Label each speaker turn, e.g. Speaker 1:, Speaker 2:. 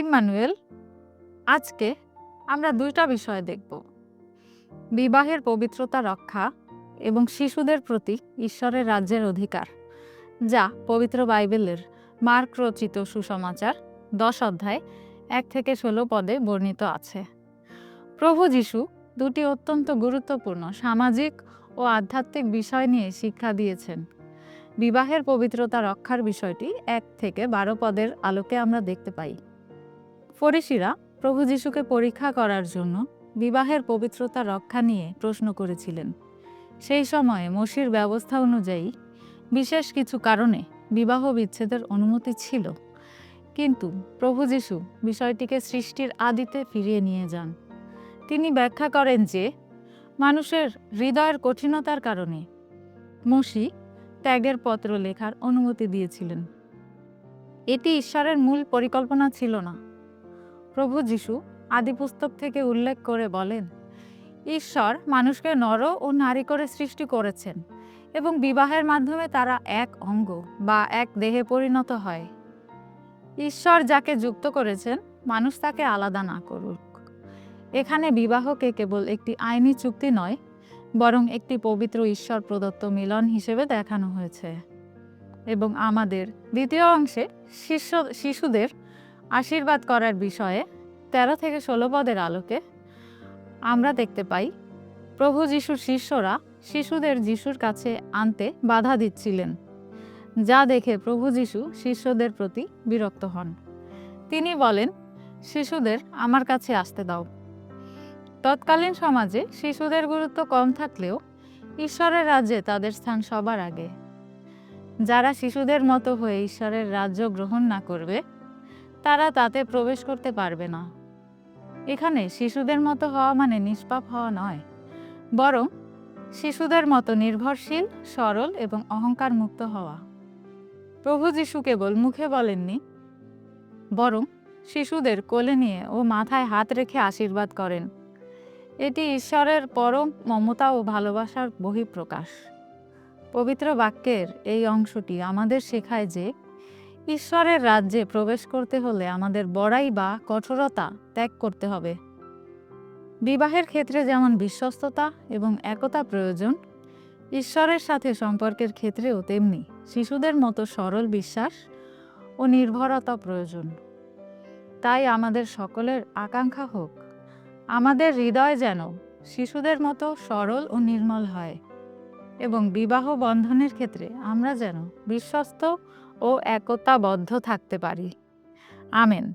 Speaker 1: Emmanuel, আজকে আমরা দুইটা বিষয় দেখব: বিবাহের পবিত্রতা রক্ষা এবং শিশুদের প্রতি ঈশ্বরের রাজ্যের অধিকার, যা পবিত্র বাইবেলের মার্ক রচিত সুসমাচার 10 অধ্যায় 1 থেকে 16 পদে বর্ণিত আছে। প্রভু যীশু দুটি অত্যন্ত গুরুত্বপূর্ণ সামাজিক ও আধ্যাত্মিক বিষয় নিয়ে শিক্ষা দিয়েছেন। বিবাহের পবিত্রতা রক্ষার বিষয়টি 1 থেকে 12 পদের আলোকে আমরা দেখতে পাই। ফরিসিরা প্রভু যীশুকে পরীক্ষা করার জন্য বিবাহের পবিত্রতা রক্ষা নিয়ে প্রশ্ন করেছিলেন। সেই সময়ে মোশির ব্যবস্থা অনুযায়ী বিশেষ কিছু কারণে বিবাহ বিচ্ছেদের অনুমতি ছিল, কিন্তু প্রভু যীশু বিষয়টিকে সৃষ্টির আদিতে ফিরিয়ে নিয়ে যান। তিনি ব্যাখ্যা করেন যে মানুষের হৃদয়ের কঠিনতার কারণে মোশি ত্যাগের পত্র লেখার অনুমতি দিয়েছিলেন। এটি ঈশ্বরের মূল পরিকল্পনা ছিল না। প্রভু যীশু আদিপুস্তক থেকে উল্লেখ করে বলেন, ঈশ্বর মানুষকে নর ও নারী করে সৃষ্টি করেছেন এবং বিবাহের মাধ্যমে তারা এক অঙ্গ বা এক দেহে পরিণত হয়। ঈশ্বর যাকে যুক্ত করেছেন, মানুষ তাকে আলাদা না করুক। এখানে বিবাহকে কেবল একটি আইনি চুক্তি নয়, বরং একটি পবিত্র ঈশ্বর প্রদত্ত মিলন হিসেবে দেখানো হয়েছে। এবং আমাদের দ্বিতীয় অংশে শিশুদের আশীর্বাদ করার বিষয়ে 13 থেকে 16 পদের আলোকে আমরা দেখতে পাই, প্রভু যীশুর শিষ্যরা শিশুদের যীশুর কাছে আনতে বাধা দিচ্ছিলেন, যা দেখে প্রভু যীশু শিষ্যদের প্রতি বিরক্ত হন। তিনি বলেন, শিশুদের আমার কাছে আসতে দাও। তৎকালীন সমাজে শিশুদের গুরুত্ব কম থাকলেও ঈশ্বরের রাজ্যে তাদের স্থান সবার আগে। যারা শিশুদের মতো হয়ে ঈশ্বরের রাজ্য গ্রহণ না করবে, তারা তাতে প্রবেশ করতে পারবে না। এখানে শিশুদের মতো হওয়া মানে নিষ্পাপ হওয়া নয়, বরং শিশুদের মতো নির্ভরশীল, সরল এবং অহংকার মুক্ত হওয়া। প্রভু যীশু কেবল মুখে বলেননি, বরং শিশুদের কোলে নিয়ে ও মাথায় হাত রেখে আশীর্বাদ করেন। এটি ঈশ্বরের পরম মমতা ও ভালোবাসার বহিঃপ্রকাশ। পবিত্র বাক্যের এই অংশটি আমাদের শেখায় যে ঈশ্বরের রাজ্যে প্রবেশ করতে হলে আমাদের বড়াই বা কঠোরতা ত্যাগ করতে হবে। বিবাহের ক্ষেত্রে যেমন বিশ্বস্ততা এবং একতা প্রয়োজন, ঈশ্বরের সাথে সম্পর্কের ক্ষেত্রেও তেমনি শিশুদের মতো সরল বিশ্বাস ও নির্ভরতা প্রয়োজন। তাই আমাদের সকলের আকাঙ্ক্ষা হোক, আমাদের হৃদয় যেন শিশুদের মতো সরল ও নির্মল হয় এবং বিবাহ বন্ধনের ক্ষেত্রে আমরা যেন বিশ্বস্ত ও একতাবদ্ধ থাকতে পারি। আমেন।